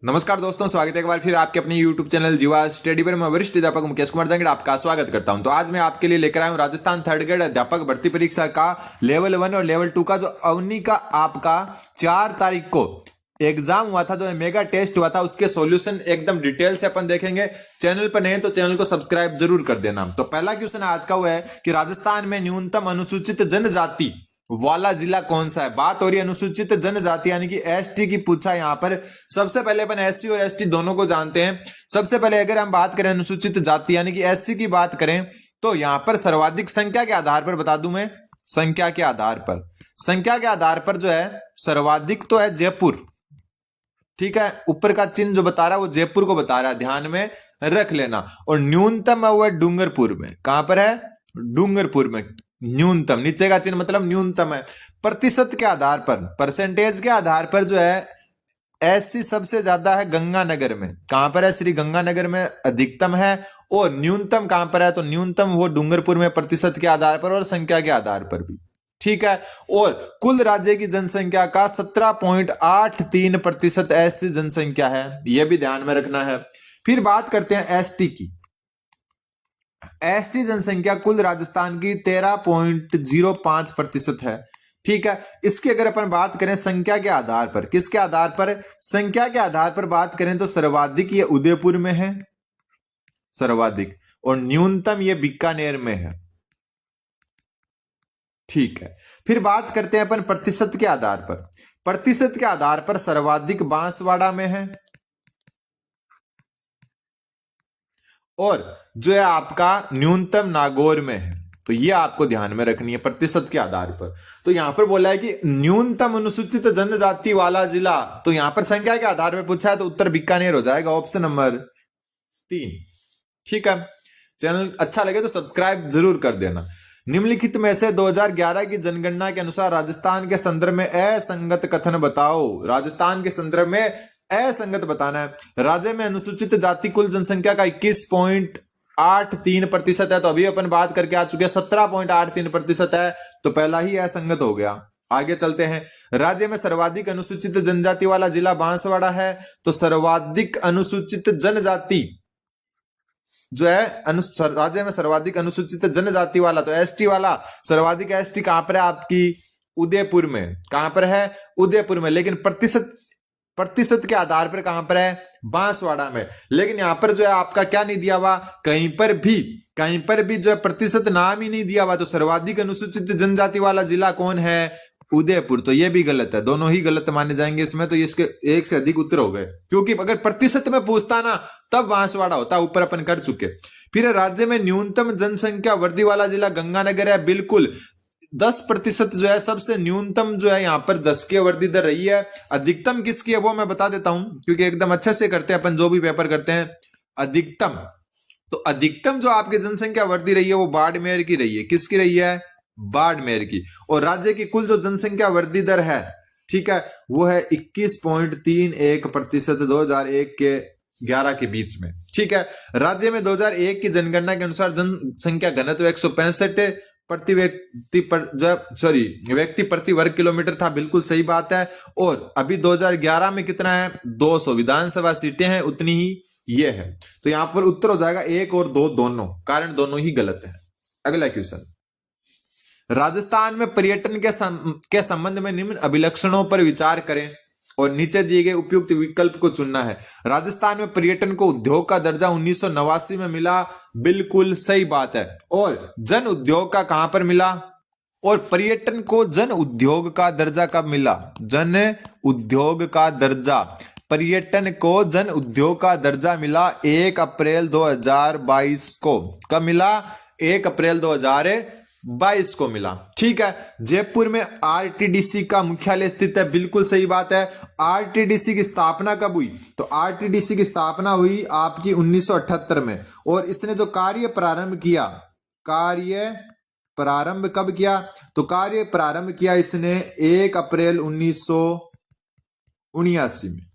नमस्कार दोस्तों, स्वागत है एक बार फिर आपके अपने YouTube चैनल जीवा स्टडी पर। मैं वरिष्ठ अध्यापक मुकेश कुमार जंगड़ आपका स्वागत करता हूं। तो आज मैं आपके लिए लेकर आया हूं राजस्थान थर्ड ग्रेड अध्यापक भर्ती परीक्षा का लेवल 1 और लेवल 2 का जो अवनी का आपका 4 तारीख को एग्जाम हुआ था, जो मेगा टेस्ट हुआ था, उसके सॉल्यूशन एकदम डिटेल से अपन देखेंगे। चैनल पर नहीं तो चैनल को सब्सक्राइब जरूर कर देना। तो पहला क्वेश्चन आज का हुआ है कि राजस्थान में न्यूनतम अनुसूचित जनजाति वाला जिला कौन सा है। बात हो रही है अनुसूचित जनजाति यानी कि एसटी की पूछा यहाँ पर। सबसे पहले अपन एससी और एसटी दोनों को जानते हैं। सबसे पहले अगर हम बात करें अनुसूचित जाति यानी कि एससी की बात करें तो यहाँ पर सर्वाधिक संख्या के आधार पर बता दूं मैं, संख्या के आधार पर जो है सर्वाधिक तो है जयपुर। ठीक है, ऊपर का चिन्ह जो बता रहा है वो जयपुर को बता रहा है, ध्यान में रख लेना। और न्यूनतम है वो है डूंगरपुर में। कहां पर है? डूंगरपुर में न्यूनतम। नीचे का चिन्ह मतलब न्यूनतम है। प्रतिशत के आधार पर, परसेंटेज के आधार पर जो है एससी सबसे ज्यादा है गंगानगर में। कहां पर है? श्री गंगानगर में अधिकतम है। और न्यूनतम कहां पर है? तो न्यूनतम वो डूंगरपुर में, प्रतिशत के आधार पर और संख्या के आधार पर भी। ठीक है। और कुल राज्य की जनसंख्या का 17.83% एससी जनसंख्या है, यह भी ध्यान में रखना है। फिर बात करते हैं एसटी की। एसटी जनसंख्या कुल राजस्थान की 13.05% है। ठीक है। इसकी अगर अपन बात करें संख्या के आधार पर, किसके आधार पर? संख्या के आधार पर बात करें तो सर्वाधिक ये उदयपुर में है, सर्वाधिक, और न्यूनतम ये बीकानेर में है। ठीक है। फिर बात करते हैं अपन प्रतिशत के आधार पर। प्रतिशत के आधार पर सर्वाधिक बांसवाड़ा में है और जो है आपका न्यूनतम नागौर में है। तो ये आपको ध्यान में रखनी है प्रतिशत के आधार पर। तो यहां पर बोला है कि न्यूनतम अनुसूचित जनजाति वाला जिला, तो यहां पर संख्या के आधार पर पूछा है तो उत्तर बीकानेर हो जाएगा, ऑप्शन नंबर 3। ठीक है। चैनल अच्छा लगे तो सब्सक्राइब जरूर कर देना। निम्नलिखित में से 2011 की जनगणना के अनुसार राजस्थान के संदर्भ में असंगत कथन बताओ। राजस्थान के संदर्भ में असंगत बताना है। राज्य में अनुसूचित जाति कुल जनसंख्या का 21.83% है। तो अभी अपन बात करके आ चुके हैं 17.83% है, तो पहला ही असंगत हो गया। आगे चलते हैं। राज्य में सर्वाधिक अनुसूचित जनजाति वाला जिला बांसवाड़ा है। तो सर्वाधिक अनुसूचित जनजाति जो है राज्य में सर्वाधिक अनुसूचित जनजाति वाला, तो एसटी वाला, सर्वाधिक एसटी कहां पर है? आपकी उदयपुर में। कहां पर है? उदयपुर में। लेकिन प्रतिशत के आधार पर कहां पर है? बांसवाड़ा में। लेकिन यहां पर जो है आपका क्या नहीं दिया हुआ, कहीं पर भी जो है प्रतिशत नाम ही नहीं दिया हुआ। तो सर्वाधिक अनुसूचित जनजाति वाला जिला कौन है? उदयपुर। तो ये भी गलत है, दोनों ही गलत माने जाएंगे इसमें। तो इसके एक से अधिक उत्तर हो गए, क्योंकि अगर प्रतिशत में पूछता ना तब बांसवाड़ा होता, ऊपर अपन कर चुके। फिर राज्य में न्यूनतम जनसंख्या वृद्धि वाला जिला गंगानगर है। बिल्कुल 10% जो है सबसे न्यूनतम जो है यहाँ पर 10 की वृद्धि दर रही है। अधिकतम किसकी है वो मैं बता देता हूं, क्योंकि एकदम अच्छे से करते हैं अपन जो भी पेपर करते हैं। अधिकतम, तो अधिकतम जो आपकी जनसंख्या वृद्धि रही है वो बाड़मेर की रही है। किसकी रही है? बाड़मेर की। और राज्य की कुल जो जनसंख्या वृद्धि दर है, ठीक है, वो है 21.31% 2001 के 11 के बीच में। ठीक है। राज्य में 2001 की जनगणना के अनुसार जनसंख्या घनत्व 165 व्यक्ति प्रति वर्ग किलोमीटर था। बिल्कुल सही बात है। और अभी 2011 में कितना है? 200 विधानसभा सीटें हैं, उतनी ही ये है। तो यहां पर उत्तर हो जाएगा 1 और 2 दोनों, कारण दोनों ही गलत है। अगला क्वेश्चन। राजस्थान में पर्यटन के संबंध में निम्न अभिलक्षणों पर विचार करें और नीचे दिए गए उपयुक्त विकल्प को चुनना है। राजस्थान में पर्यटन को उद्योग का दर्जा 1989 में मिला। बिल्कुल सही बात है। और जन उद्योग का कहां पर मिला? और पर्यटन को जन उद्योग का दर्जा कब मिला? जन उद्योग का दर्जा, पर्यटन को जन उद्योग का दर्जा मिला 1 अप्रैल 2022 को। कब मिला? 1 अप्रैल 2022 को मिला। ठीक है। जयपुर में आरटीडीसी का मुख्यालय स्थित है। बिल्कुल सही बात है। आरटीडीसी की स्थापना कब हुई? तो आरटीडीसी की स्थापना हुई आपकी 1978 में। और इसने जो कार्य प्रारंभ किया, कार्य प्रारंभ कब किया? तो कार्य प्रारंभ किया इसने 1 अप्रैल 1979 में।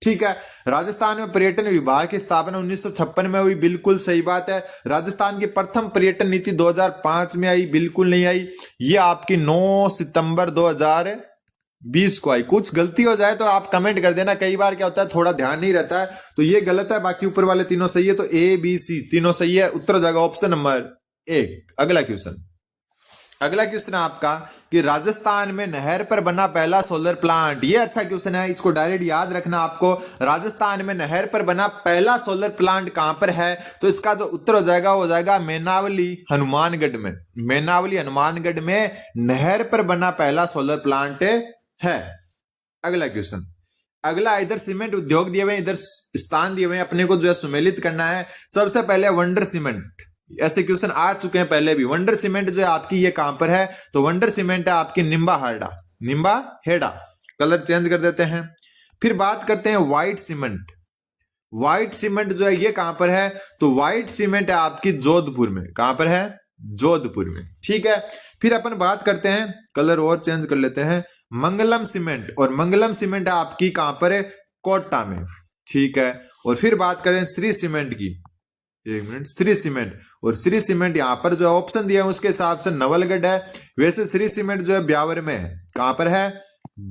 ठीक है। राजस्थान में पर्यटन विभाग की स्थापना 1956 में हुई। बिल्कुल सही बात है। राजस्थान की प्रथम पर्यटन नीति 2005 में आई। बिल्कुल नहीं आई, ये आपकी 9 सितंबर 2000 20 को आई। कुछ गलती हो जाए तो आप कमेंट कर देना, कई बार क्या होता है थोड़ा ध्यान नहीं रहता है, तो ये गलत है, बाकी ऊपर वाले तीनों सही है, तो ए बी सी तीनों सही है। उत्तर हो जाएगा ऑप्शन नंबर 1। अगला क्वेश्चन है आपका कि राजस्थान में नहर पर बना पहला सोलर प्लांट। ये अच्छा क्वेश्चन है, इसको डायरेक्ट याद रखना आपको। राजस्थान में नहर पर बना पहला सोलर प्लांट कहां पर है? तो इसका जो उत्तर हो जाएगा वो हो जाएगा मेनावली हनुमानगढ़ में। मेनावली हनुमानगढ़ में नहर पर बना पहला सोलर प्लांट है। अगला क्वेश्चन, अगला इधर सीमेंट उद्योग दिए हुए, इधर स्थान दिए हुए, अपने को जो है सुमेलित करना है। सबसे पहले वंडर सीमेंट, ऐसे क्वेश्चन आ चुके हैं पहले भी। वंडर सीमेंट जो है आपकी ये कहां पर है? तो वंडर सीमेंट है आपकी निम्बा हेड़ा। कलर चेंज कर देते हैं। फिर बात करते हैं व्हाइट सीमेंट। व्हाइट सीमेंट जो है ये कहां पर है? तो व्हाइट सीमेंट है आपकी जोधपुर में। कहां पर है? जोधपुर में। ठीक है, फिर अपन बात करते हैं, कलर और चेंज कर लेते हैं, मंगलम सीमेंट। और मंगलम सीमेंट है आपकी कहां पर है? कोटा में। ठीक है, और फिर बात करें श्री सीमेंट की, एक मिनट, श्री सीमेंट। और श्री सीमेंट यहां पर जो ऑप्शन दिया है उसके हिसाब से नवलगढ़ है। वैसे श्री सीमेंट जो है ब्यावर में है। कहां पर है?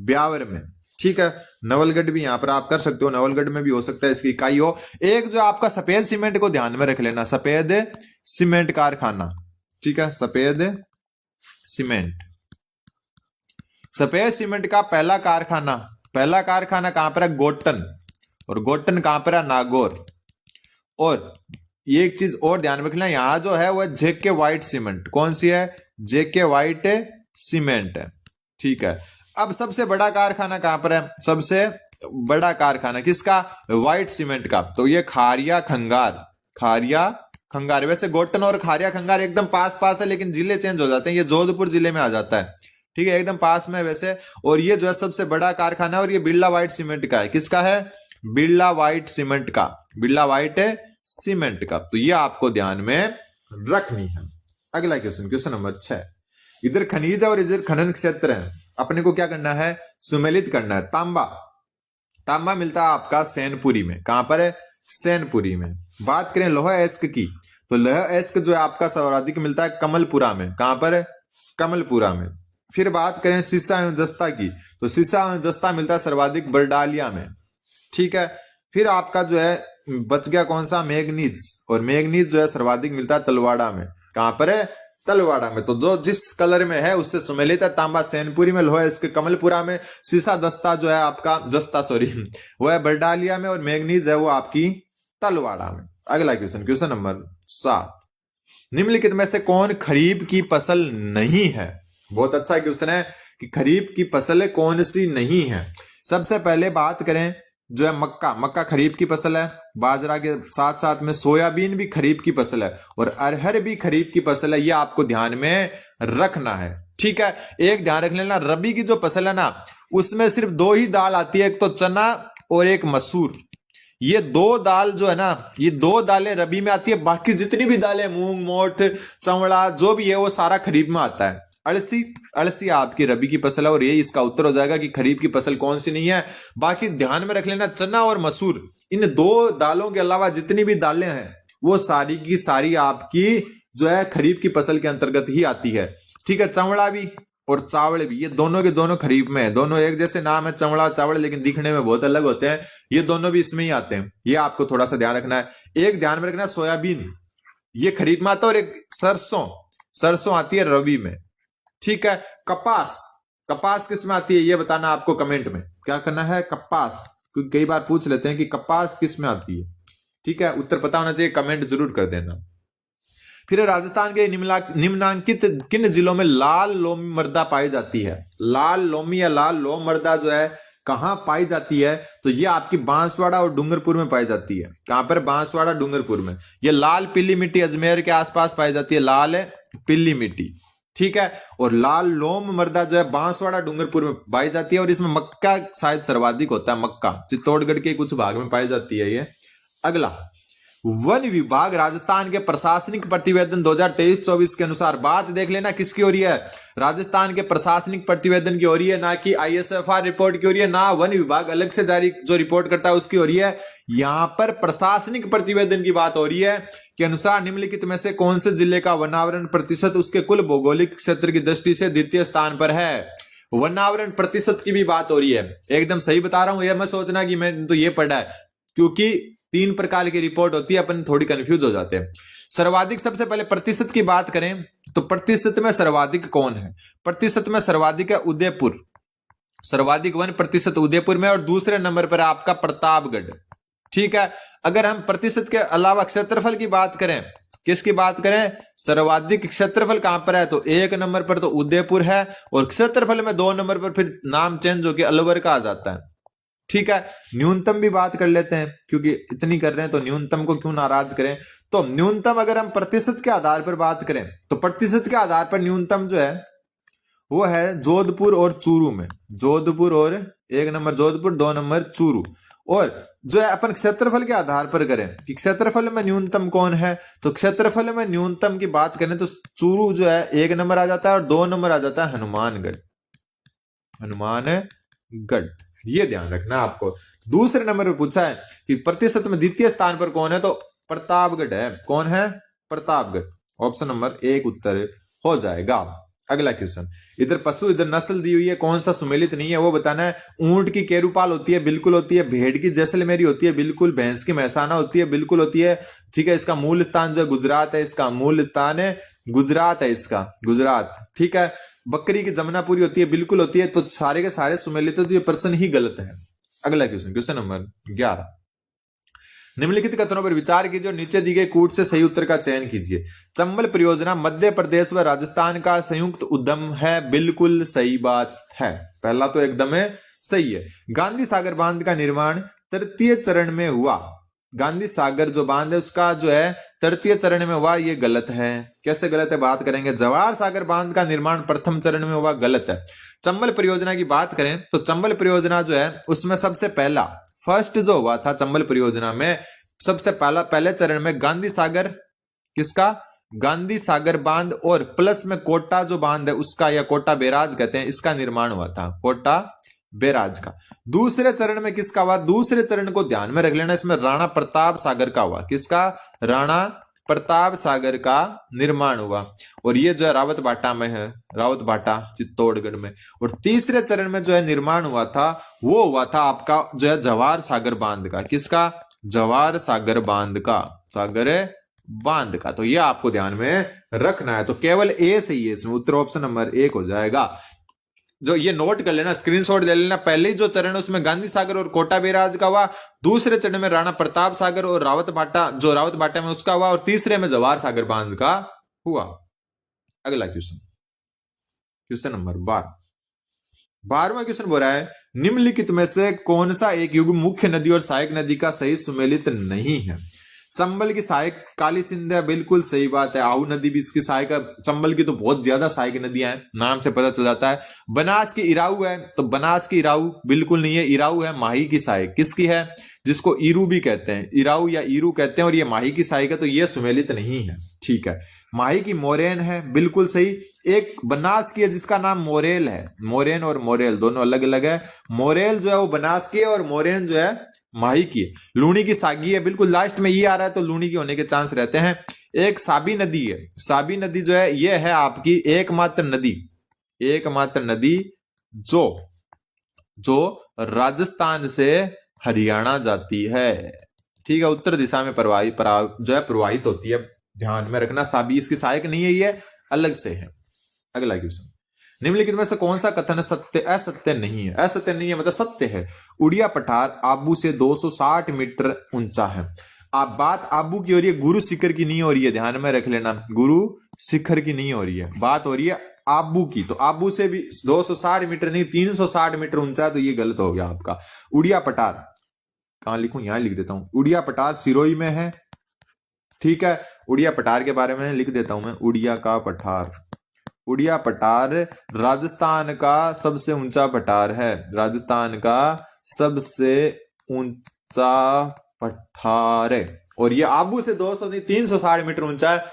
ब्यावर में। ठीक है, नवलगढ़ भी यहां पर आप कर सकते हो, नवलगढ़ में भी हो सकता है इसकी इकाई हो। एक जो आपका सफेद सीमेंट को ध्यान में रख लेना, सफेद सीमेंट कारखाना। ठीक है, सफेद सीमेंट का पहला कारखाना कहां पर है? गोटन। और गोटन कहां पर है? नागौर। और ये एक चीज और ध्यान रखना, यहां जो है वह जेके व्हाइट सीमेंट। कौन सी है? जेके व्हाइट सीमेंट है। ठीक है, अब सबसे बड़ा कारखाना कहां पर है? सबसे बड़ा कारखाना किसका? व्हाइट सीमेंट का। तो ये खारिया खंगार। वैसे गोटन और खारिया खंगार एकदम पास है, लेकिन जिले चेंज हो जाते हैं। ये जोधपुर जिले में आ जाता है। ठीक है, एकदम पास में वैसे। और ये जो है सबसे बड़ा कारखाना है, और ये बिरला व्हाइट सीमेंट का है। किसका है? बिरला व्हाइट सीमेंट का। तो ये आपको ध्यान में रखनी है। अगला क्वेश्चन नंबर 6। इधर खनिज और इधर खनन क्षेत्र है, अपने को क्या करना है? सुमेलित करना है। तांबा मिलता है आपका सैनपुरी में। कहां पर है? सैनपुरी में। बात करें लोहा एस्क की, तो लोहा एस्क जो है आपका सर्वाधिक मिलता है कमलपुरा में। कहां पर है? कमलपुरा में। फिर बात करें सीसा एवं जस्ता की, तो सीसा एवं जस्ता मिलता है सर्वाधिक बरडालिया में। ठीक है, फिर आपका जो है बच गया कौन सा? मैग्नीज। और मैग्नीज जो है सर्वाधिक मिलता है तलवाड़ा में। कहां पर है? तलवाड़ा में। तो जो जिस कलर में है उससे सुमेलित है। तांबा सैनपुरी में, लोहा इसके कमलपुरा में, सीसा दस्ता जो है आपका वो है बरडालिया में, और मैग्नीज है वो आपकी तलवाड़ा में। अगला क्वेश्चन नंबर 7। निम्नलिखित में से कौन खरीफ की फसल नहीं है? बहुत अच्छा क्वेश्चन है कि खरीफ की फसल कौन सी नहीं है। सबसे पहले बात करें जो है मक्का खरीफ की फसल है। बाजरा के साथ साथ में सोयाबीन भी खरीफ की फसल है, और अरहर भी खरीफ की फसल है। ये आपको ध्यान में रखना है। ठीक है, एक ध्यान रख लेना, रबी की जो फसल है ना उसमें सिर्फ 2 ही दाल आती है, एक तो चना और एक मसूर। ये 2 दाल जो है ना, ये 2 दालें रबी में आती है। बाकी जितनी भी दालें, मूंग, मोठ, चवड़ा जो भी है वो सारा खरीफ में आता है। अड़सी आपकी रबी की फसल है, और ये इसका उत्तर हो जाएगा कि खरीफ की फसल कौन सी नहीं है। बाकी ध्यान में रख लेना, चना और मसूर, इन 2 दालों के अलावा जितनी भी दालें हैं वो सारी की सारी आपकी जो है खरीफ की फसल के अंतर्गत ही आती है। ठीक है, चवड़ा भी और चावल भी, ये दोनों के दोनों खरीफ में है। दोनों एक जैसे नाम है, चवड़ा चावल, लेकिन दिखने में बहुत अलग होते हैं। ये दोनों भी इसमें ही आते हैं, ये आपको थोड़ा सा ध्यान रखना है। एक ध्यान में रखना, सोयाबीन ये खरीफ में आता है, और एक सरसों आती है रबी में। ठीक है, कपास किस में आती है ये बताना आपको कमेंट में। क्या करना है? कपास, क्योंकि कई बार पूछ लेते हैं कि कपास किस में आती है। ठीक है, उत्तर पता होना चाहिए, कमेंट जरूर कर देना। फिर राजस्थान के निम्नांकित किन जिलों में लाल लोमी मृदा पाई जाती है? लाल लोमी या लाल लोम मृदा जो है कहां पाई जाती है? तो ये आपकी बांसवाड़ा और डूंगरपुर में पाई जाती है। कहां पर? बांसवाड़ा डूंगरपुर में। ये लाल पीली मिट्टी अजमेर के आसपास पाई जाती है, लाल पीली मिट्टी। ठीक है, और लाल लोम मृदा जो है बांसवाड़ा डूंगरपुर में पाई जाती है, और इसमें मक्का शायद सर्वाधिक होता है। मक्का चित्तौड़गढ़ के कुछ भाग में पाई जाती है ये। अगला, वन विभाग राजस्थान के प्रशासनिक प्रतिवेदन 2023-24 के अनुसार, बात देख लेना किसकी हो रही है? राजस्थान के प्रशासनिक प्रतिवेदन की हो रही है, ना कि ISFR रिपोर्ट की हो रही है, ना वन विभाग अलग से जारी जो रिपोर्ट करता है उसकी हो रही है। यहां पर प्रशासनिक प्रतिवेदन की बात हो रही है के अनुसार निम्नलिखित में से कौन से जिले का वनावरण प्रतिशत उसके कुल भौगोलिक क्षेत्र की दृष्टि से द्वितीय स्थान पर है? वनावरण प्रतिशत की भी बात हो रही है। एकदम सही बता रहा हूं, यह मत सोचना कि मैं तो ये पढ़ा है, क्योंकि 3 प्रकार की रिपोर्ट होती है, अपन थोड़ी कंफ्यूज हो जाते हैं। सर्वाधिक, सबसे पहले प्रतिशत की बात करें तो प्रतिशत में सर्वाधिक कौन है? प्रतिशत में सर्वाधिक है उदयपुर, सर्वाधिक 1% उदयपुर में, और दूसरे नंबर पर आपका प्रतापगढ़। ठीक है। अगर हम प्रतिशत के अलावा क्षेत्रफल की बात करें, किसकी बात करें? सर्वाधिक क्षेत्रफल कहां पर है? तो 1 नंबर पर तो उदयपुर है, और क्षेत्रफल में 2 नंबर पर फिर नाम चेंज होकर अलवर का आ जाता है। ठीक है। न्यूनतम भी बात कर लेते हैं, क्योंकि इतनी कर रहे हैं तो न्यूनतम को क्यों नाराज करें। तो न्यूनतम अगर हम प्रतिशत के आधार पर बात करें तो प्रतिशत के आधार पर न्यूनतम जो है वो है जोधपुर और चूरू में। जोधपुर और 1 नंबर जोधपुर, 2 नंबर चूरू। और जो है अपन क्षेत्रफल के आधार पर करें कि क्षेत्रफल में न्यूनतम कौन है, तो क्षेत्रफल में न्यूनतम की बात करें तो चूरू जो है 1 नंबर आ जाता है, और 2 नंबर आ जाता है हनुमानगढ़। हनुमानगढ़, ये ध्यान रखना आपको। दूसरे नंबर पर पूछा है कि प्रतिशत में द्वितीय स्थान पर कौन है, तो प्रतापगढ़ है। कौन है? प्रतापगढ़। ऑप्शन नंबर 1 उत्तर हो जाएगा। अगला क्वेश्चन, इधर पशु इधर नस्ल दी हुई है, कौन सा सुमेलित नहीं है वो बताना है। ऊंट की केरूपाल होती है, बिल्कुल होती है। भेड़ की जैसलमेरी होती है, बिल्कुल। भैंस की महसाना होती है, बिल्कुल होती है। ठीक है। इसका मूल स्थान जो है गुजरात है, इसका मूल स्थान है गुजरात है, इसका गुजरात। ठीक है। बकरी की जमुनापुरी होती है, बिल्कुल होती है। तो सारे के सारे सुमेलित है, तो ये प्रश्न ही गलत है। अगला क्वेश्चन, क्वेश्चन नंबर 11, निम्नलिखित कथनों पर विचार कीजिए और नीचे दी गई कूट से सही उत्तर का चयन कीजिए। चंबल परियोजना मध्य प्रदेश व राजस्थान का संयुक्त उद्यम है, बिल्कुल सही बात है। पहला तो एकदम सही है। गांधी सागर बांध का निर्माण तृतीय चरण में हुआ। गांधी सागर जो बांध है उसका जो है तृतीय चरण में हुआ, ये गलत है। कैसे गलत है बात करेंगे। जवाहर सागर बांध का निर्माण प्रथम चरण में हुआ, गलत है। चंबल परियोजना की बात करें तो चंबल परियोजना जो है उसमें सबसे पहला फर्स्ट जो हुआ था चंबल परियोजना में, सबसे पहले चरण में गांधी सागर, किसका? गांधी सागर बांध, और प्लस में कोटा जो बांध है उसका, या कोटा बैराज कहते हैं, इसका निर्माण हुआ था, कोटा बैराज का। दूसरे चरण में किसका हुआ? दूसरे चरण को ध्यान में रख लेना, इसमें राणा प्रताप सागर का हुआ। किसका? राणा प्रताप सागर का निर्माण हुआ, और ये जो है रावत बाटा में है, रावत बाटा चित्तौड़गढ़ में। और तीसरे चरण में जो है निर्माण हुआ था वो हुआ था आपका जो है जवाहर सागर बांध का। किसका? जवाहर सागर बांध का, सागर बांध का। तो ये आपको ध्यान में रखना है। तो केवल ए सही है इसमें, उत्तर ऑप्शन नंबर 1 हो जाएगा। जो ये नोट कर लेना, स्क्रीनशॉट ले लेना। पहले जो चरण है उसमें गांधी सागर और कोटा बैराज का हुआ, दूसरे चरण में राणा प्रताप सागर और रावत बाटा, जो रावत बाटा में उसका हुआ, और तीसरे में जवाहर सागर बांध का हुआ। अगला क्वेश्चन, क्वेश्चन नंबर 12, 12वां क्वेश्चन बोल रहा है निम्नलिखित में से कौन सा एक युग मुख्य नदी और सहायक नदी का सही सुमेलित नहीं है। चंबल की सहायक काली सिंध है, बिल्कुल सही बात है। आहू नदी भी इसकी सहायक है। चंबल की तो बहुत ज्यादा सहायक नदियां हैं, नाम से पता चल जाता है। बनास की इराऊ है, तो बनास की इराऊ बिल्कुल नहीं है। इराऊ है माही की सहायक, किसकी है? जिसको ईरू भी कहते हैं, इराऊ या ईरू कहते हैं, और ये माही की सहायक है, तो ये सुमेलित नहीं है। ठीक है। माही की मोरेन है, बिल्कुल सही। एक बनास की है जिसका नाम मोरेल है। मोरेन और मोरेल दोनों अलग अलग है। मोरेल जो है वो बनास की है, और मोरेन जो है माही की। लूणी की सागी है, बिल्कुल लास्ट में ये आ रहा है तो लूणी की होने के चांस रहते हैं। एक साबी नदी है। साबी नदी जो है ये है आपकी एकमात्र नदी, एकमात्र नदी जो राजस्थान से हरियाणा जाती है। ठीक है। उत्तर दिशा में प्रवाहित होती है, ध्यान में रखना। साबी इसकी सहायक नहीं है, ये अलग से है। अगला क्वेश्चन, निम्नलिखित में से कौन सा कथन सत्य असत्य नहीं है? असत्य नहीं है मतलब सत्य है। उड़िया पठार आबू से 260 मीटर ऊंचा है। आप बात आबू की हो रही है, गुरु शिखर की नहीं हो रही है, ध्यान में रख लेना। गुरु शिखर की नहीं हो रही है, बात हो रही है आबू की। तो आबू से भी 260 मीटर नहीं 360 मीटर ऊंचा है, तो ये गलत हो गया आपका। उड़िया पठार कहां लिखूं? यहां लिख देता हूं। उड़िया पठार सिरोही में है। ठीक है। उड़िया पठार के बारे में लिख देता हूं मैं, उड़िया का पठार। उड़िया पठार राजस्थान का सबसे ऊंचा पठार है, राजस्थान का सबसे ऊंचा पठार है। और ये आबू से 200 नहीं 360 मीटर ऊंचा है।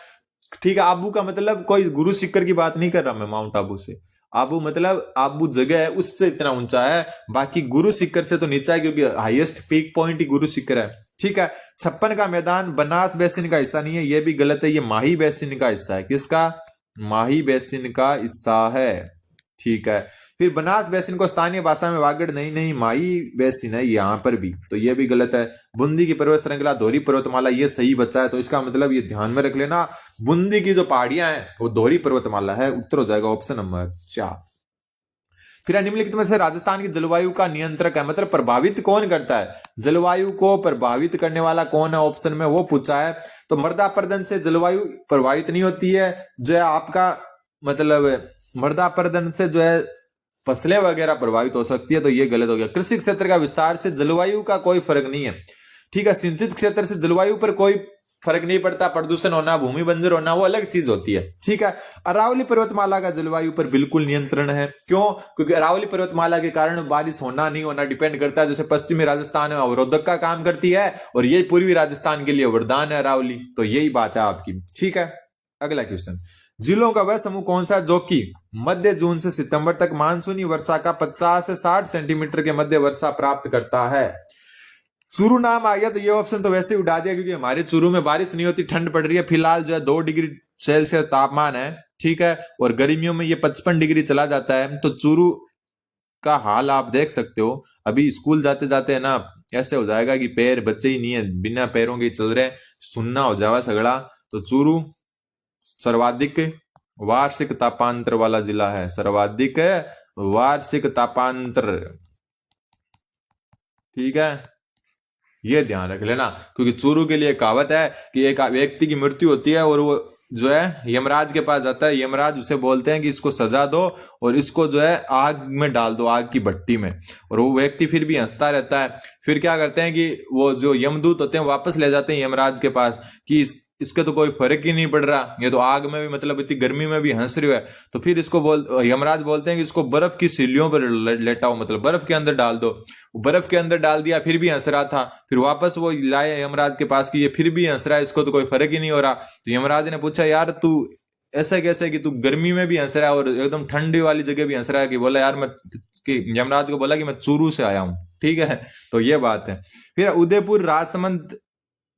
ठीक है। आबू का मतलब कोई गुरु शिखर की बात नहीं कर रहा मैं, माउंट आबू से। आबू मतलब आबू जगह है उससे इतना ऊंचा है, बाकी गुरु शिखर से तो नीचा है, क्योंकि हाईएस्ट पीक पॉइंट ही गुरु शिखर है। ठीक है। 56 का मैदान बनास बेसिन का हिस्सा नहीं है, यह भी गलत है। ये माही बेसिन का हिस्सा है। किसका? माही बेसिन का हिस्सा है। ठीक है। फिर बनास बेसिन को स्थानीय भाषा में वागड़ नहीं नहीं माई बेसिन है यहाँ पर भी, तो ये भी गलत है। बूंदी की पर्वत श्रृंखला दोहरी पर्वतमाला, ये सही बचा है, तो इसका मतलब ये ध्यान में रख लेना, बूंदी की जो पहाड़ियां हैं वो दोहरी पर्वतमाला है। उत्तर हो जाएगा ऑप्शन नंबर 4। फिर निम्नलिखित में से राजस्थान की जलवायु का नियंत्रक है, मतलब प्रभावित कौन करता है, जलवायु को प्रभावित करने वाला कौन है, ऑप्शन में वो पूछा है। तो मृदा अपरदन से जलवायु प्रभावित नहीं होती है, जो है आपका मतलब मृदा अपरदन से जो है फसलें वगैरह प्रभावित हो सकती है, तो ये गलत हो गया। कृषि क्षेत्र का विस्तार से जलवायु का कोई फर्क नहीं है, ठीक है। सिंचित क्षेत्र से जलवायु पर कोई फर्क नहीं पड़ता, प्रदूषण होना, भूमि बंजर होना वो अलग चीज होती है, ठीक है। अरावली पर्वतमाला का जलवायु पर बिल्कुल नियंत्रण है, क्यों, क्योंकि अरावली पर्वतमाला के कारण बारिश होना नहीं होना डिपेंड करता है। जैसे पश्चिमी राजस्थान में अवरोधक का काम करती है और ये पूर्वी राजस्थान के लिए वरदान है अरावली, तो यही बात है आपकी, ठीक है। अगला क्वेश्चन, जिलों का वह समूह कौन सा जो कि मध्य जून से सितंबर तक मानसूनी वर्षा का 50 से 60 सेंटीमीटर के मध्य वर्षा प्राप्त करता है। चूरू नाम आ गया तो ये ऑप्शन तो वैसे ही उड़ा दिया, क्योंकि हमारे चूरू में बारिश नहीं होती, ठंड पड़ रही है फिलहाल, जो है 2 डिग्री सेल्सियस तापमान है, ठीक है, और गर्मियों में ये 55 डिग्री चला जाता है। तो चूरू का हाल आप देख सकते हो, अभी स्कूल जाते जाते है ना ऐसे हो जाएगा कि पैर बच्चे ही नहीं है, बिना पैरों के चल रहे, सुनना हो जावा सगड़ा। तो चूरू सर्वाधिक वार्षिक तापांतर वाला जिला है, सर्वाधिक वार्षिक तापांतर, ठीक है, ये ध्यान रख लेना। क्योंकि चूरू के लिए कहावत है कि एक व्यक्ति की मृत्यु होती है और वो जो है यमराज के पास जाता है, यमराज उसे बोलते हैं कि इसको सजा दो और इसको जो है आग में डाल दो, आग की भट्टी में, और वो व्यक्ति फिर भी हंसता रहता है। फिर क्या करते हैं कि वो जो यमदूत होते हैं वापस ले जाते हैं यमराज के पास कि इसके तो कोई फर्क ही नहीं पड़ रहा, ये तो आग में भी मतलब इतनी गर्मी में भी हंस रही है। तो फिर इसको यमराज बोलते हैं कि इसको बर्फ की सिल्लियों पर लेटाओ, मतलब बर्फ के अंदर डाल दो। बर्फ के अंदर डाल दिया, फिर भी हंस रहा था, फिर वापस वो लाए यमराज के पास कि ये फिर भी हंस रहा है, इसको तो कोई फर्क ही नहीं हो रहा। तो यमराज ने पूछा यार तू ऐसा कैसे कि तू गर्मी में भी हंस रहा है और एकदम ठंडी वाली जगह भी हंस रहा है, कि बोला यार मैं, कि यमराज को बोला कि मैं चूरू से आया हूं, ठीक है। तो ये बात है। फिर उदयपुर राजसमंद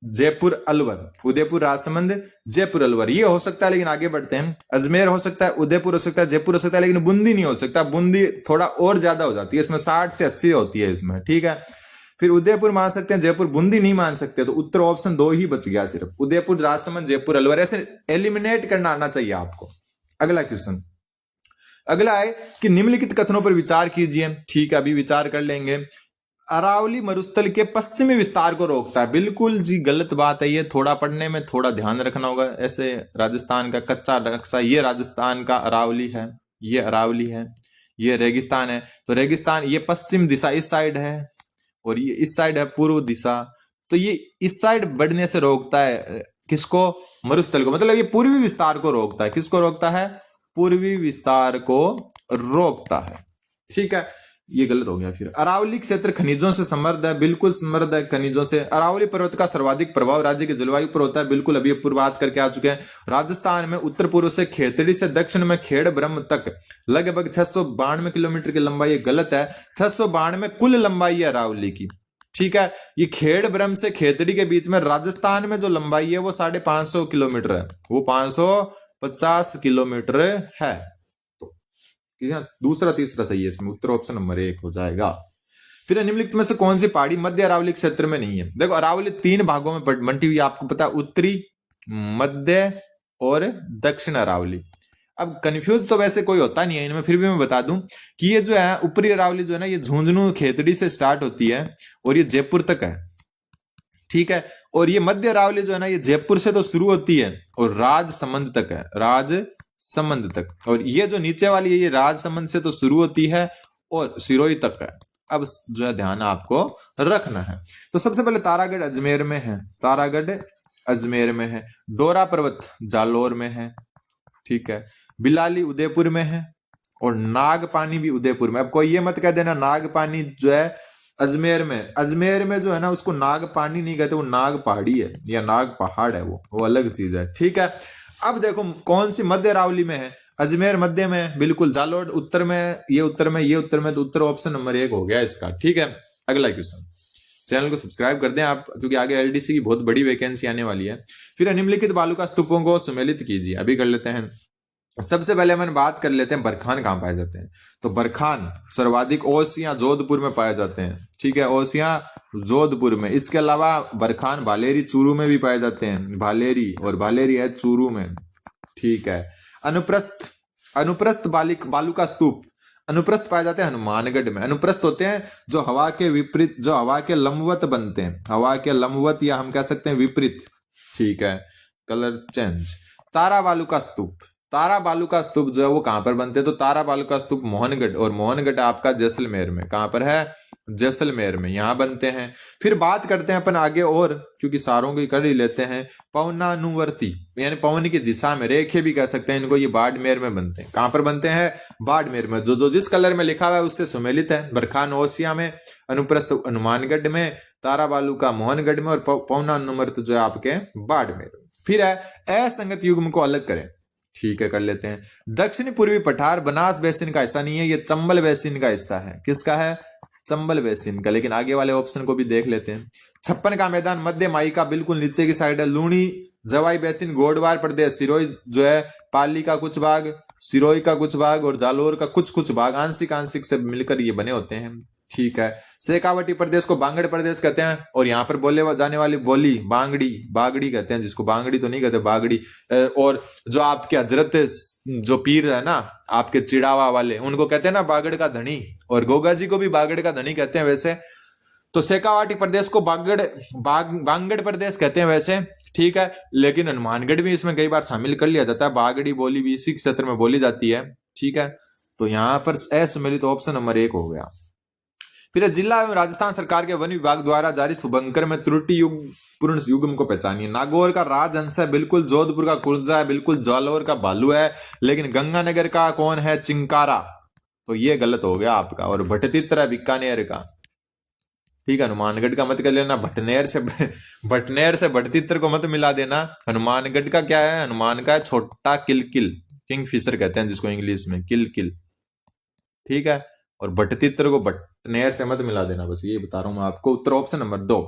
जयपुर अलवर, उदयपुर राजसमंद जयपुर अलवर, ये हो सकता है, लेकिन आगे बढ़ते हैं। अजमेर हो सकता है, उदयपुर हो सकता है, जयपुर हो सकता है, लेकिन बूंदी नहीं हो सकता। बूंदी थोड़ा और ज्यादा हो जाती है, इसमें 60 से 80 होती है इसमें, ठीक है। फिर उदयपुर मान सकते हैं, जयपुर, बूंदी नहीं मान सकते, तो उत्तर ऑप्शन 2 ही बच गया सिर्फ, उदयपुर राजसमंद जयपुर अलवर, ऐसे एलिमिनेट करना आना चाहिए आपको। अगला क्वेश्चन, अगला है कि निम्नलिखित कथनों पर विचार कीजिए, ठीक है, अभी विचार कर लेंगे। अरावली मरुस्थल के पश्चिमी विस्तार को रोकता है, बिल्कुल जी गलत बात है, ये थोड़ा पढ़ने में थोड़ा ध्यान रखना होगा। ऐसे राजस्थान का कच्चा नक्शा, ये राजस्थान का अरावली है, ये अरावली है, ये रेगिस्तान है, तो रेगिस्तान ये पश्चिम दिशा इस साइड है और ये इस साइड है पूर्व दिशा, तो ये इस साइड बढ़ने से रोकता है किसको, मरुस्थल को, मतलब ये पूर्वी विस्तार को रोकता है। किसको रोकता है, पूर्वी विस्तार को रोकता है, ठीक है। ये गलत हो गया। फिर अरावली क्षेत्र खनिजों से समृद्ध है, बिल्कुल समृद्ध है खनिजों से। अरावली पर्वत का सर्वाधिक प्रभाव राज्य की जलवायु पर होता है, बिल्कुल अभी पूर्व बात करके आ चुके हैं। राजस्थान में उत्तर पूर्व से खेतड़ी से दक्षिण में खेड़ ब्रह्म तक लगभग 692 किलोमीटर की लंबाई, गलत है, 692 कुल लंबाई है अरावली की, ठीक है। ये खेड़ ब्रह्म से खेतड़ी के बीच में राजस्थान में जो लंबाई है वो 550 किलोमीटर है, वो 550 किलोमीटर है। दूसरा तीसरा सही है इसमें, उत्तर ऑप्शन नंबर 1 हो जाएगा। फिर निम्नलिखित में से कौन सी पहाड़ी मध्य अरावली क्षेत्र में नहीं है। देखो अरावली 3 भागों में बंटी हुई, आपको पता है, उत्तरी, मध्य और दक्षिण अरावली। अब कंफ्यूज तो वैसे कोई होता नहीं है इनमें, फिर भी मैं बता दूं कि ये जो है ऊपरी अरावली जो है ना, ये झुंझुनू खेतड़ी से स्टार्ट होती है और ये जयपुर तक है, ठीक है। और ये मध्य अरावली जो है ना, ये जयपुर से तो शुरू होती है और राजसमंद तक है, राजसमंद तक। और ये जो नीचे वाली है ये राजसमंद से तो शुरू होती है और सिरोही तक है। अब जो है ध्यान आपको रखना है। तो सबसे पहले तारागढ़ अजमेर में है, तारागढ़ अजमेर में है। डोरा पर्वत जालोर में है, ठीक है। बिलाली उदयपुर में है और नागपानी भी उदयपुर में। अब कोई ये मत कह देना नागपानी जो है अजमेर में, अजमेर में जो है ना उसको नागपानी नहीं कहते, वो नाग पहाड़ी है या नाग पहाड़ है, वो अलग चीज है, ठीक है। अब देखो कौन सी मध्य अरावली में है, अजमेर मध्य में, बिल्कुल। जालोर उत्तर में, ये उत्तर में, ये उत्तर में, तो उत्तर ऑप्शन नंबर 1 हो गया इसका, ठीक है। अगला क्वेश्चन, चैनल को सब्सक्राइब कर दें आप, क्योंकि आगे एलडीसी की बहुत बड़ी वैकेंसी आने वाली है। फिर निम्नलिखित बालू का स्तूपों को सुमेलित कीजिए, अभी कर लेते हैं। सबसे पहले हम बात कर लेते हैं बरखान कहाँ पाए जाते हैं। तो बरखान सर्वाधिक ओसियां जोधपुर में पाए जाते हैं। ठीक है, ओसियां जोधपुर में। इसके अलावा बरखान भालेरी चूरू में भी पाए जाते हैं, भालेरी, और भालेरी है चूरू में। ठीक है, अनुप्रस्थ, अनुप्रस्थ बालू का स्तूप, अनुप्रस्थ पाए जाते हैं हनुमानगढ़ में। अनुप्रस्थ होते हैं जो हवा के विपरीत, जो हवा के लंबवत बनते हैं, हवा के लंबवत, या हम कह सकते हैं विपरीत। ठीक है, कलर चेंज। तारा बालू का स्तूप, तारा बालू का स्तूप जो है वो कहां पर बनते हैं? तो तारा बालू का स्तूप मोहनगढ़, और मोहनगढ़ आपका जैसलमेर में। कहां पर है? जैसलमेर में, यहां बनते हैं। फिर बात करते हैं अपन आगे, और क्योंकि सारों की कर ही लेते हैं, पवनानुवर्ती यानी पवन की दिशा में, रेखे भी कह सकते हैं इनको, ये बाड़मेर में बनते हैं। कहां पर बनते हैं? बाड़मेर में। जो जो जिस कलर में लिखा हुआ है उससे सुमेलित है। बरखान ओसिया में, अनुप्रस्थ हनुमानगढ़ में, तारा बालू का मोहनगढ़ में, और पवनानुवर्त जो है आपके बाड़मेर में। फिर है असंगत युग्म को अलग करें। ठीक है, कर लेते हैं। दक्षिण पूर्वी पठार बनास बेसिन का हिस्सा नहीं है, ये चंबल बेसिन का हिस्सा है। किसका है? चंबल बेसिन का। लेकिन आगे वाले ऑप्शन को भी देख लेते हैं। 56 का मैदान मध्य माई का बिल्कुल नीचे की साइड है। लूणी जवाई बेसिन गोडवार प्रदेश, सिरोही जो है पाली का कुछ भाग, सिरोही का कुछ भाग, और जालोर का कुछ कुछ भाग, आंशिक आंशिक से मिलकर ये बने होते हैं। ठीक है, शेखावटी प्रदेश को बांगड़ प्रदेश कहते हैं, और यहाँ पर बोले जाने वाली बोली बांगड़ी, बागड़ी कहते हैं, जिसको बांगड़ी तो नहीं कहते, बागड़ी। और जो आपके हजरत जो पीर है ना आपके चिड़ावा वाले, उनको कहते हैं ना बागड़ का धनी, और गोगा जी को भी बागड़ का धनी कहते हैं वैसे। तो शेखावाटी प्रदेश को बांगड़ प्रदेश कहते हैं वैसे। ठीक है, लेकिन हनुमानगढ़ भी इसमें कई बार शामिल कर लिया जाता है, बागड़ी बोली भी इसी क्षेत्र में बोली जाती है। ठीक है, तो यहां पर असुमेलित ऑप्शन नंबर 1 हो गया। फिर जिला एवं राजस्थान सरकार के वन विभाग द्वारा जारी शुभंकर में त्रुटि पूर्ण युग्म को पहचानिए। नागौर का राजहंस है, बिल्कुल। जोधपुर का कुर्जा है, बिल्कुल। जालौर का भालू है, लेकिन गंगानगर का कौन है? चिंकारा। तो ये गलत हो गया आपका। और भटतित्र है बीकानेर का। ठीक है, हनुमानगढ़ का मत कर लेना, भटनेर से भटतित्र को मत मिला देना। हनुमानगढ़ का क्या है? हनुमान का है छोटा किलकिल, किंगफिशर कहते हैं जिसको इंग्लिश में, किलकिल। ठीक है, और भटतित्र को भटनेर से मत मिला देना, बस ये बता रहा हूं मैं आपको। उत्तर ऑप्शन नंबर 2।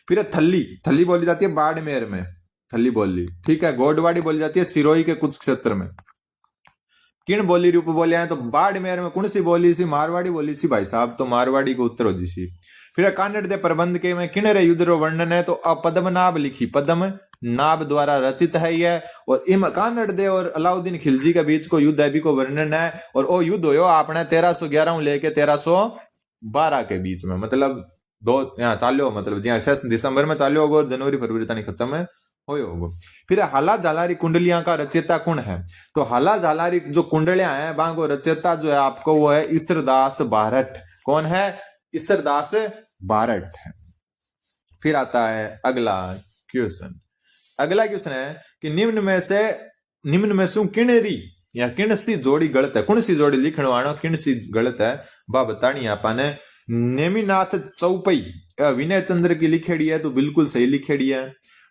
फिर है थल्ली, थल्ली बोली जाती है बाड़मेर में, थल्ली बोली। ठीक है, गोडवाड़ी बोली जाती है सिरोही के कुछ क्षेत्र में। किन बोली रूप बोले हैं? तो बाड़मेर में कौन सी बोली सी? मारवाड़ी बोली सी भाई साहब, तो मारवाड़ी को उत्तर हो जी सी। फिर कानड़ दे प्रबंध के में किन रे युद्ध रो वर्णन है? तो अपद्मनाभ लिखी, पद्म नाभ द्वारा रचित है यह। और इम कानड़ दे और अलाउद्दीन खिलजी के बीच को युद्ध है, भी को वर्णन है। और वो युद्ध हो आपने 1311 लेके 1312 के बीच में, मतलब दो यहाँ चालो, मतलब जी दिसंबर में चालो होगो, जनवरी फरवरी तक खत्म है होगो। फिर हाला झालारी कुंडलियां का रचयिता कौन है? तो हाला झालारी जो कुंडलियां हैं वहां को रचयिता जो है आपको वो है ईश्वरदास बारठ। कौन है? ईश्वरदास बारठ है। फिर आता है अगला क्वेश्चन। अगला क्वेश्चन है कि निम्न में से किणरी या किण सी जोड़ी गलत है? कौन सी जोड़ी लिखने वाला किण सी गलत है बा बतानी आपने। नेमिनाथ चौपई विनय चंद्र की लिखेड़ी है, तो बिल्कुल सही लिखेड़ी है।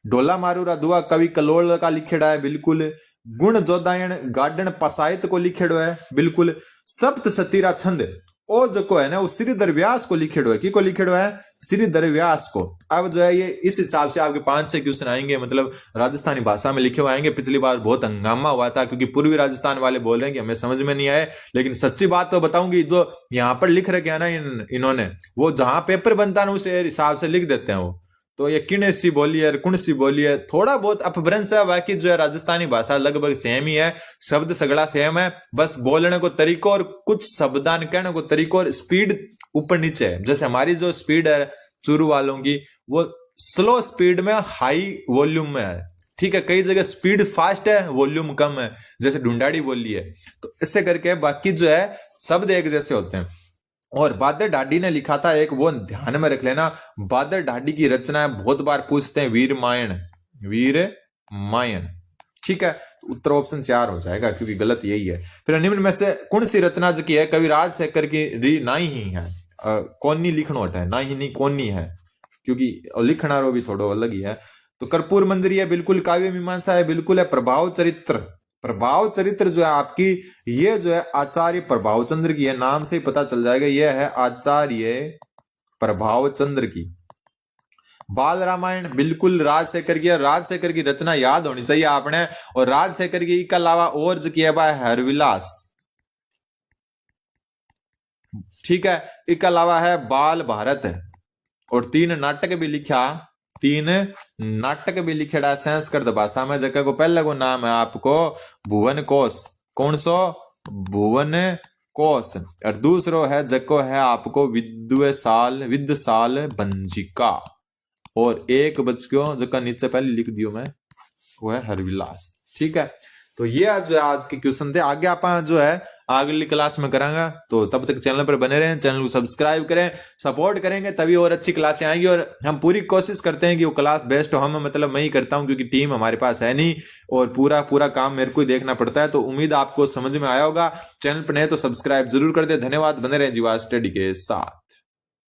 ढोला मारूरा दुआ कवि कलोल का लिखेड़ा है, बिल्कुल। गुण जोदायन गार्डन पसायत को लिखेड़ो है, बिल्कुल। सप्त सतीरा छंद ओ जो है ना वो श्रीधर व्यास को लिखेड़ो है। की को लिखेड़ो है? श्रीधर व्यास को। अब जो है ये इस हिसाब से आपके 5-6 क्वेश्चन आएंगे, मतलब राजस्थानी भाषा में लिखे हुए आएंगे। पिछली बार बहुत हंगामा हुआ था क्योंकि पूर्वी राजस्थान वाले बोल रहे हैं कि हमें समझ में नहीं आए, लेकिन सच्ची बात तो बताऊंगी, जो यहाँ पर लिख रखे है ना इन्होंने, वो जहां पेपर बनता है ना उस हिसाब से लिख देते हैं वो। तो ये किण सी बोली है, कुण सी बोली है, थोड़ा बहुत अपभ्रंश है, बाकी जो है राजस्थानी भाषा लगभग सेम ही है, शब्द सगड़ा सेम है, बस बोलने को तरीको और कुछ शब्दान कहने को तरीको और स्पीड ऊपर नीचे है। जैसे हमारी जो स्पीड है चूरू वालों की, वो स्लो स्पीड में हाई वॉल्यूम में है। ठीक है, कई जगह स्पीड फास्ट है, वॉल्यूम कम है, जैसे ढूंढाड़ी बोली है। तो इससे करके बाकी जो है शब्द एक जैसे होते हैं। और बादर ढाडी ने लिखा था एक, वो ध्यान में रख लेना। बादर ढाडी की रचना बहुत बार पूछते हैं, वीर मायन, वीर मायन। ठीक है, उत्तर ऑप्शन 4 हो जाएगा क्योंकि गलत यही है। फिर निम्न में से कौन सी रचना जो की है कविराज शेखर की री नाई ही है? कौनी लिखनो हटा है, ना ही नहीं कौनी है, क्योंकि लिखना रो भी थोड़ा अलग ही है। तो कर्पूर मंजरी है, बिल्कुल। काव्य मीमांसा है, बिल्कुल है। प्रभाव चरित्र, प्रभाव चरित्र जो है आपकी, ये जो है आचार्य प्रभाव चंद्र की है, नाम से ही पता चल जाएगा, ये है आचार्य प्रभाव चंद्र की। बाल रामायण बिल्कुल राजशेखर की, राजशेखर की रचना याद होनी चाहिए आपने। और राजशेखर की के अलावा और जो किया हुआ है हरविलास, ठीक है। इसके अलावा है बाल भारत, और 3 नाटक भी लिखा, 3 नाटक भी लिखेड़ा संस्कृत भाषा में, जगह को पहले को नाम है आपको भुवन कोश। कौन सो? भुवन कोश। और दूसरो है जको है आपको विद्वसाल भंजिका। और एक बच गयो जका नीचे पहले लिख दियो मैं, वो है हरविलास, ठीक है। तो ये जो आज के क्वेश्चन थे, आगे आप जो है अगली क्लास में करांगा। तो तब तक चैनल पर बने रहें, चैनल को सब्सक्राइब करें, सपोर्ट करेंगे तभी और अच्छी क्लासें आएंगी। और हम पूरी कोशिश करते हैं कि वो क्लास बेस्ट हो। हम मतलब मैं ही करता हूं क्योंकि टीम हमारे पास है नहीं, और पूरा काम मेरे को ही देखना पड़ता है। तो उम्मीद आपको समझ में आया होगा। चैनल पर नए तो सब्सक्राइब जरूर कर दे। धन्यवाद, बने रहें जीवा स्टडी के साथ।